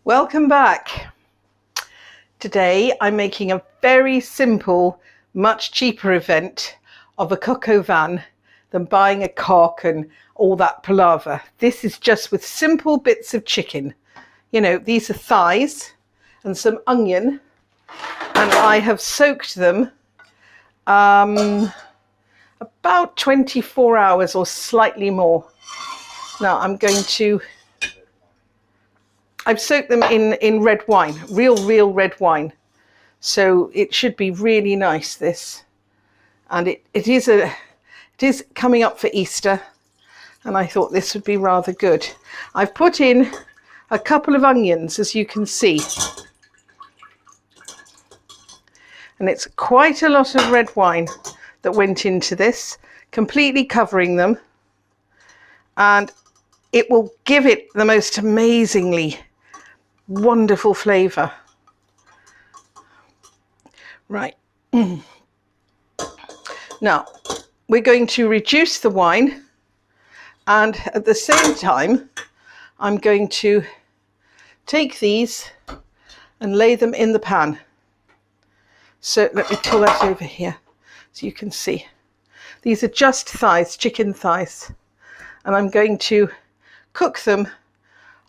Welcome back. Today I'm making a very simple, much cheaper event of a coq au vin than buying a cock and all that palaver. This is just with simple bits of chicken. You know, these are thighs and some onion, and I have soaked them about 24 hours or slightly more. Now I've soaked them in red wine, real red wine. So it should be really nice, this. And it is coming up for Easter, and I thought this would be rather good. I've put in a couple of onions, as you can see. And it's quite a lot of red wine that went into this, completely covering them. And it will give it the most amazingly wonderful flavour. Right. Now, we're going to reduce the wine, and at the same time, I'm going to take these and lay them in the pan. So let me pull that over here so you can see. These are just thighs, chicken thighs, and I'm going to cook them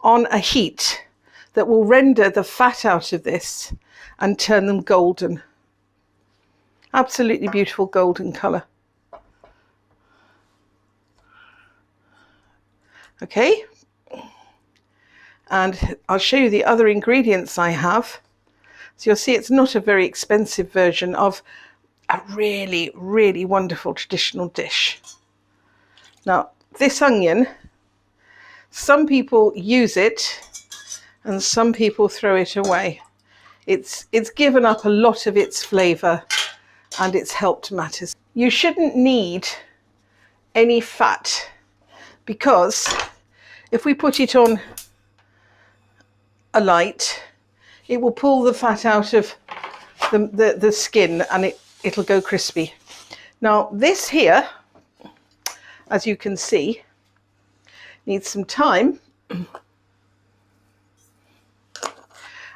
on a heat that will render the fat out of this and turn them golden. Absolutely beautiful golden colour. Okay, and I'll show you the other ingredients I have. So you'll see it's not a very expensive version of a really wonderful traditional dish. Now, this onion, some people use it and some people throw it away. It's given up a lot of its flavour and it's helped matters. You shouldn't need any fat, because if we put it on a light, it will pull the fat out of the skin, and it'll go crispy. Now this here, as you can see, needs some thyme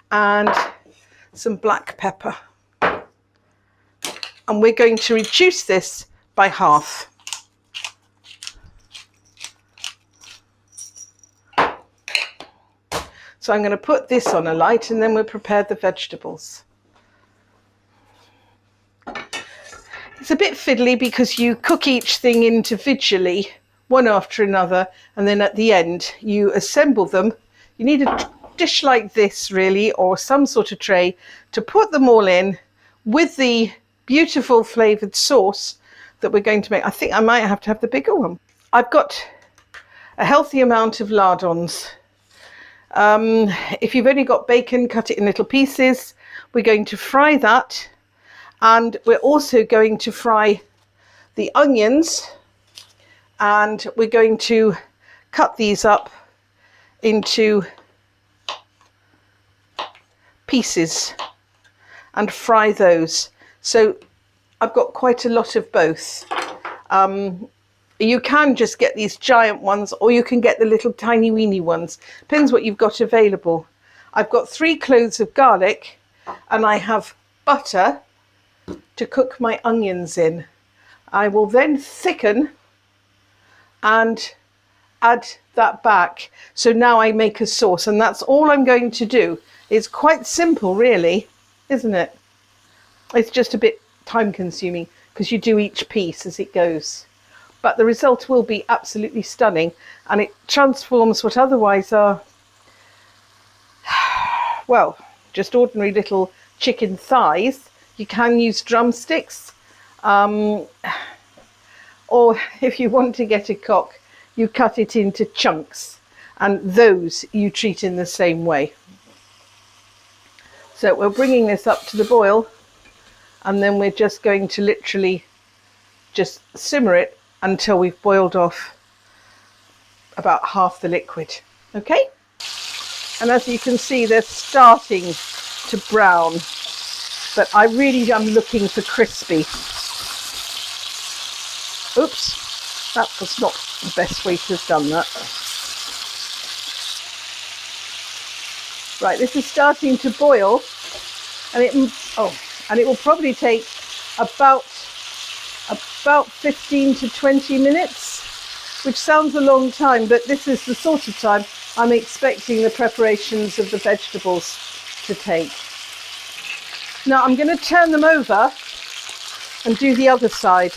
and some black pepper. And we're going to reduce this by half. So I'm going to put this on a light, and then we'll prepare the vegetables. It's a bit fiddly because you cook each thing individually, one after another, and then at the end you assemble them. You need a dish like this, really, or some sort of tray to put them all in with the beautiful flavoured sauce that we're going to make. I think I might have to have the bigger one. I've got a healthy amount of lardons. If you've only got bacon, cut it in little pieces. We're going to fry that, and we're also going to fry the onions, and we're going to cut these up into pieces and fry those. So I've got quite a lot of both. You can just get these giant ones, or you can get the little tiny weeny ones. Depends what you've got available. I've got 3 cloves of garlic, and I have butter to cook my onions in. I will then thicken and add that back. So now I make a sauce, and that's all I'm going to do. It's quite simple, really, isn't it? It's just a bit time consuming because you do each piece as it goes. But the result will be absolutely stunning, and it transforms what otherwise are, well, just ordinary little chicken thighs. You can use drumsticks, or if you want to get a cock, you cut it into chunks, and those you treat in the same way. So we're bringing this up to the boil, and then we're just going to literally just simmer it until we've boiled off about half the liquid. Okay? And as you can see, they're starting to brown, but I really am looking for crispy. Oops, that was not the best way to have done that. Right, this is starting to boil, and it will probably take about 15 to 20 minutes, which sounds a long time, but this is the sort of time I'm expecting the preparations of the vegetables to take. Now I'm going to turn them over and do the other side.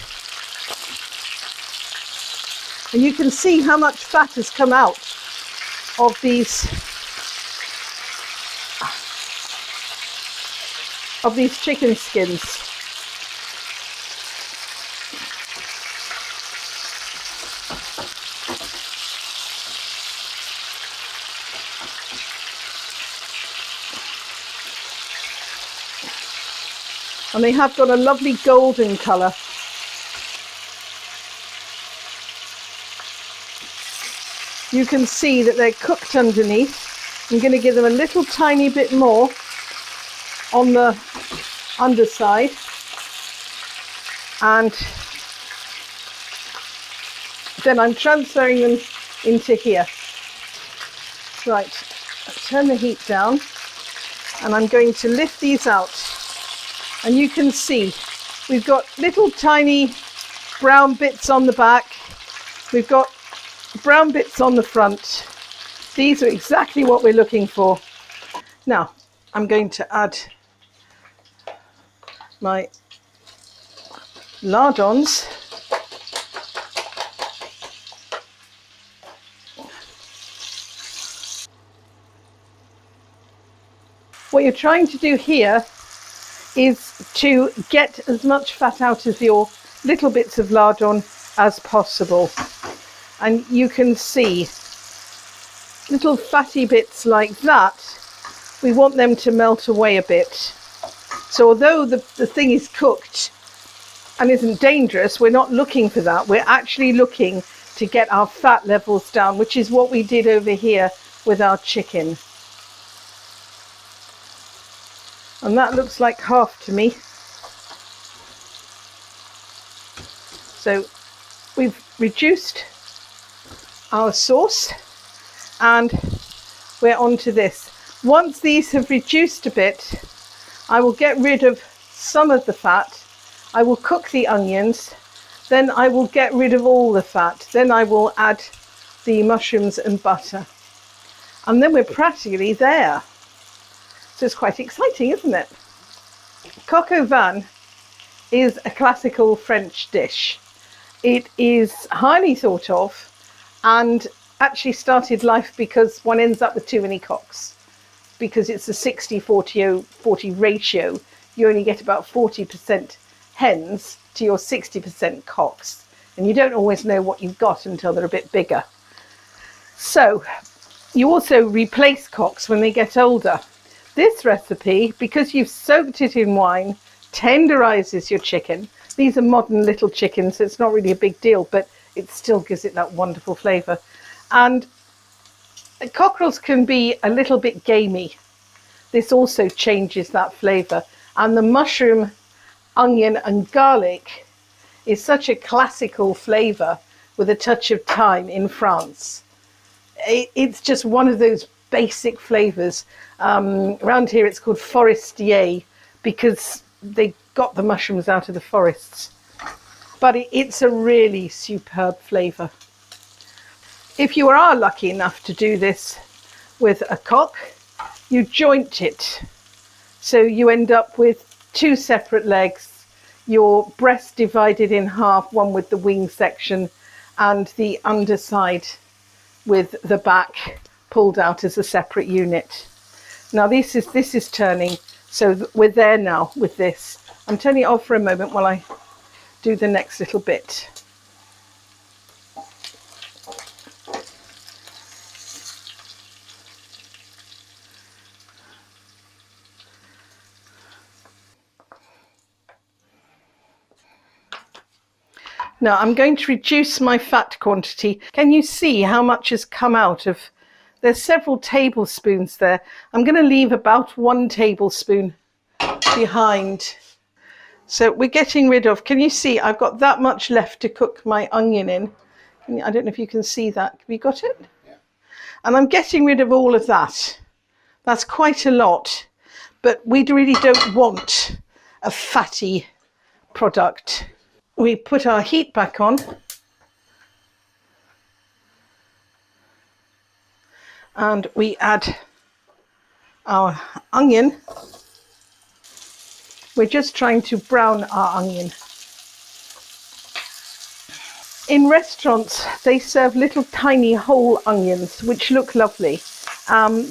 And you can see how much fat has come out of these chicken skins. And they have got a lovely golden colour. You can see that they're cooked underneath. I'm going to give them a little tiny bit more on the underside, and then I'm transferring them into here. Right, turn the heat down, and I'm going to lift these out. And you can see we've got little tiny brown bits on the back. We've got brown bits on the front. These are exactly what we're looking for. Now, I'm going to add my lardons. What you're trying to do here is to get as much fat out of your little bits of lardon as possible. And you can see little fatty bits like that, we want them to melt away a bit. So although the thing is cooked and isn't dangerous, we're not looking for that. We're actually looking to get our fat levels down, which is what we did over here with our chicken. And that looks like half to me. So we've reduced our sauce and we're on to this. Once these have reduced a bit, I will get rid of some of the fat. I will cook the onions, then I will get rid of all the fat. Then I will add the mushrooms and butter. And then we're practically there. So it's quite exciting, isn't it? Coq au vin is a classical French dish. It is highly thought of and actually started life because one ends up with too many cocks. Because it's a 60-40 ratio, you only get about 40% hens to your 60% cocks. And you don't always know what you've got until they're a bit bigger. So you also replace cocks when they get older. This recipe, because you've soaked it in wine, tenderizes your chicken. These are modern little chickens, so it's not really a big deal, but it still gives it that wonderful flavour. And cockerels can be a little bit gamey. This also changes that flavour. And the mushroom, onion and garlic is such a classical flavour with a touch of thyme in France. It's just one of those basic flavours. Around here it's called Forestier because they got the mushrooms out of the forests. But it's a really superb flavour. If you are lucky enough to do this with a cock, you joint it. So you end up with two separate legs, your breast divided in half, one with the wing section and the underside with the back pulled out as a separate unit. Now this is turning, so we're there now with this. I'm turning it off for a moment while I do the next little bit. Now I'm going to reduce my fat quantity. Can you see how much has come out of? There's several tablespoons there. I'm going to leave about 1 tablespoon behind. So we're getting rid of, can you see I've got that much left to cook my onion in. I don't know if you can see that. Have you got it? Yeah. And I'm getting rid of all of that. That's quite a lot, but we really don't want a fatty product. We put our heat back on and we add our onion. We're just trying to brown our onion. In restaurants, they serve little tiny whole onions, which look lovely,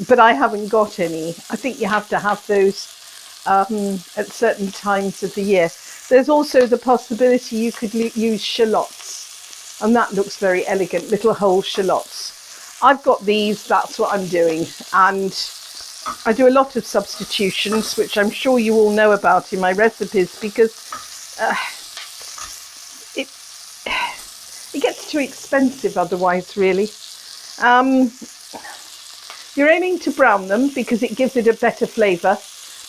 but I haven't got any. I think you have to have those at certain times of the year. There's also the possibility you could use shallots, and that looks very elegant, little whole shallots. I've got these, that's what I'm doing, and I do a lot of substitutions, which I'm sure you all know about in my recipes, because it gets too expensive otherwise, really. You're aiming to brown them because it gives it a better flavour,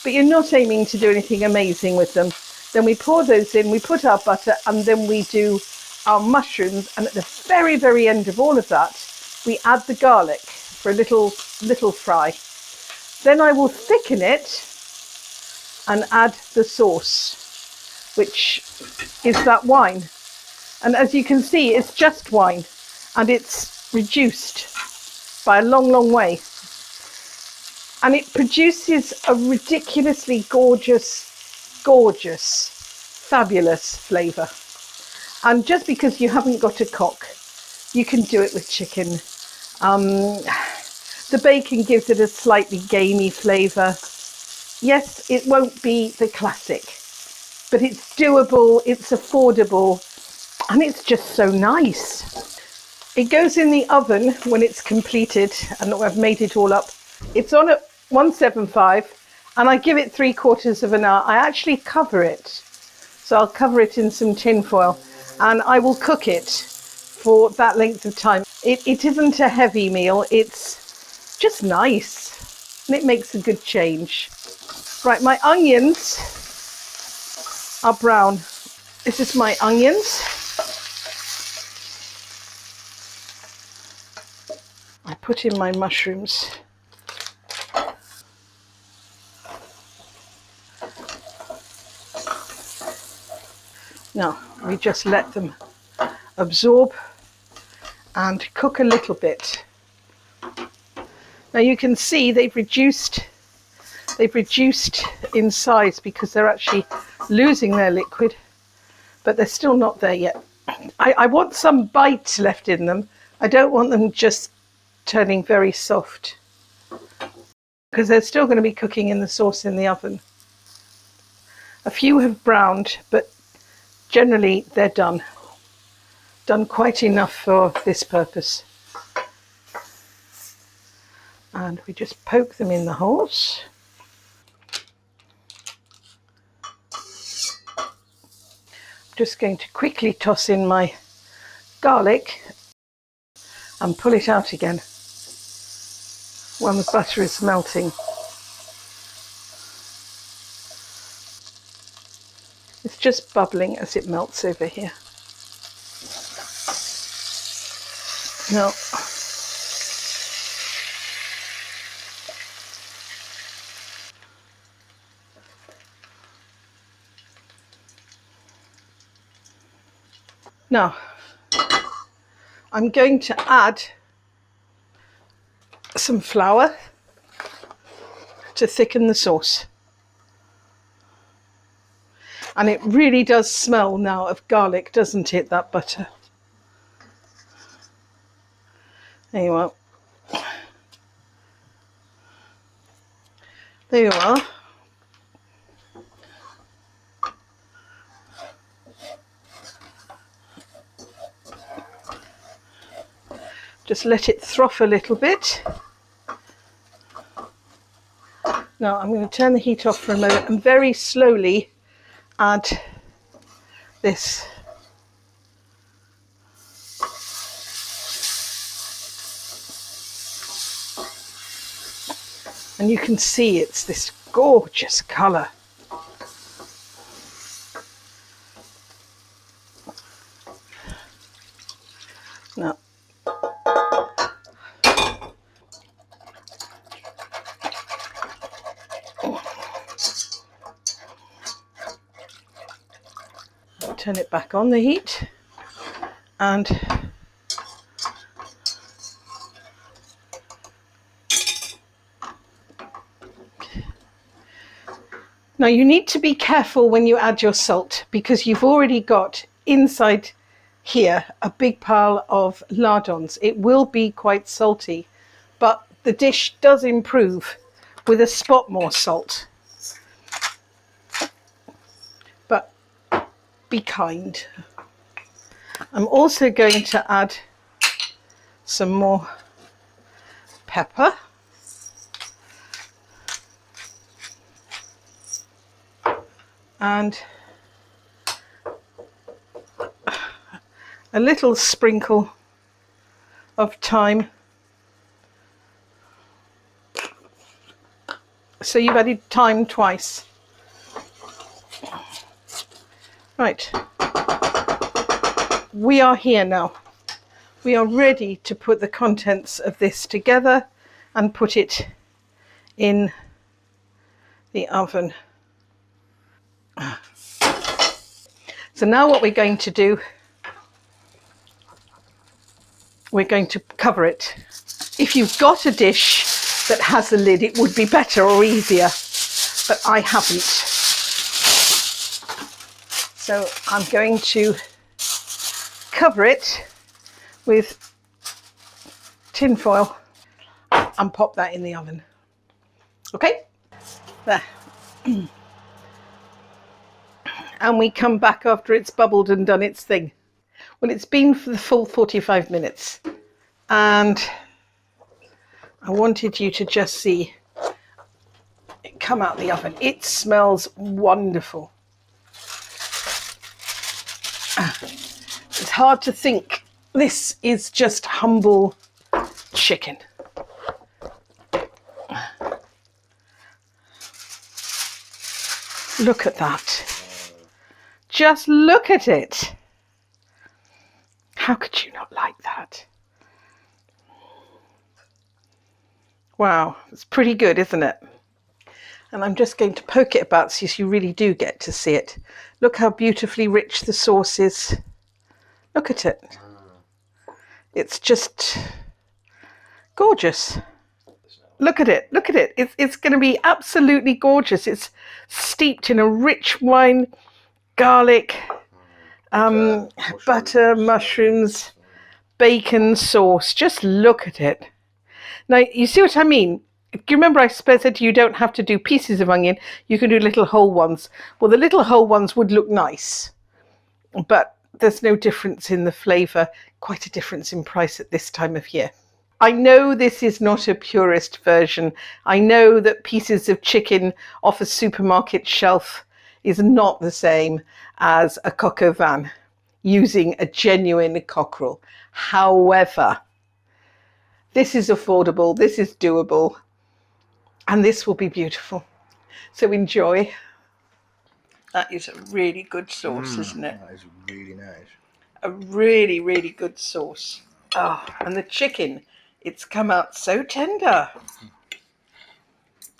but you're not aiming to do anything amazing with them. Then we pour those in, we put our butter, and then we do our mushrooms, and at the very, very end of all of that, we add the garlic for a little fry. Then I will thicken it and add the sauce, which is that wine. And as you can see, it's just wine, and it's reduced by a long, long way. And it produces a ridiculously gorgeous, gorgeous, fabulous flavour. And just because you haven't got a cock, you can do it with chicken. The bacon gives it a slightly gamey flavour. Yes, it won't be the classic, but it's doable, it's affordable, and it's just so nice. It goes in the oven when it's completed and I've made it all up. It's on at 175 and I give it 3/4 of an hour. I actually cover it. So I'll cover it in some tin foil and I will cook it for that length of time. It isn't a heavy meal, it's just nice and it makes a good change. Right, my onions are brown. This is my onions. I put in my mushrooms. Now we just let them absorb and cook a little bit. Now you can see they've reduced in size because they're actually losing their liquid, but they're still not there yet. I want some bite left in them. I don't want them just turning very soft because they're still going to be cooking in the sauce in the oven. A few have browned, but generally they're done quite enough for this purpose. And we just poke them in the holes. I'm just going to quickly toss in my garlic and pull it out again when the butter is melting. It's just bubbling as it melts over here. Now, I'm going to add some flour to thicken the sauce. And it really does smell now of garlic, doesn't it, that butter? There you are. There you are. Just let it froth a little bit. Now I'm going to turn the heat off for a moment and very slowly add this. And you can see it's this gorgeous colour. Now, turn it back on the heat, and now you need to be careful when you add your salt, because you've already got inside here a big pile of lardons. It will be quite salty, but the dish does improve with a spot more salt. But be kind. I'm also going to add some more pepper. And a little sprinkle of thyme. So you've added thyme twice. Right. We are here now. We are ready to put the contents of this together and put it in the oven. So now what we're going to do, we're going to cover it. If you've got a dish that has a lid, it would be better or easier, but I haven't. So I'm going to cover it with tin foil and pop that in the oven. Okay, there. And we come back after it's bubbled and done its thing. Well, it's been for the full 45 minutes, and I wanted you to just see it come out the oven. It smells wonderful. It's hard to think this is just humble chicken. Look at that. Just look at it. How could you not like that? Wow, it's pretty good, isn't it? And I'm just going to poke it about so you really do get to see it. Look how beautifully rich the sauce is. Look at it. It's just gorgeous. Look at it. Look at it. It's going to be absolutely gorgeous. It's steeped in a rich wine, garlic, butter, mushrooms, bacon sauce. Just look at it. Now, you see what I mean? Do you remember I said to you, you don't have to do pieces of onion, you can do little whole ones. Well, the little whole ones would look nice, but there's no difference in the flavour, quite a difference in price at this time of year. I know this is not a purist version. I know that pieces of chicken off a supermarket shelf is not the same as a coq au vin using a genuine cockerel. However, this is affordable, this is doable, and this will be beautiful. So enjoy. That is a really good sauce, isn't it? That is really nice. A really, really good sauce. Oh, and the chicken, it's come out so tender,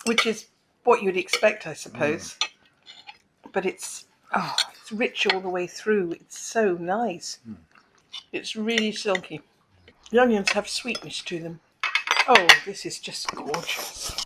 which is what you'd expect, I suppose. But it's rich all the way through. It's so nice. It's really silky. The onions have sweetness to them. Oh, this is just gorgeous.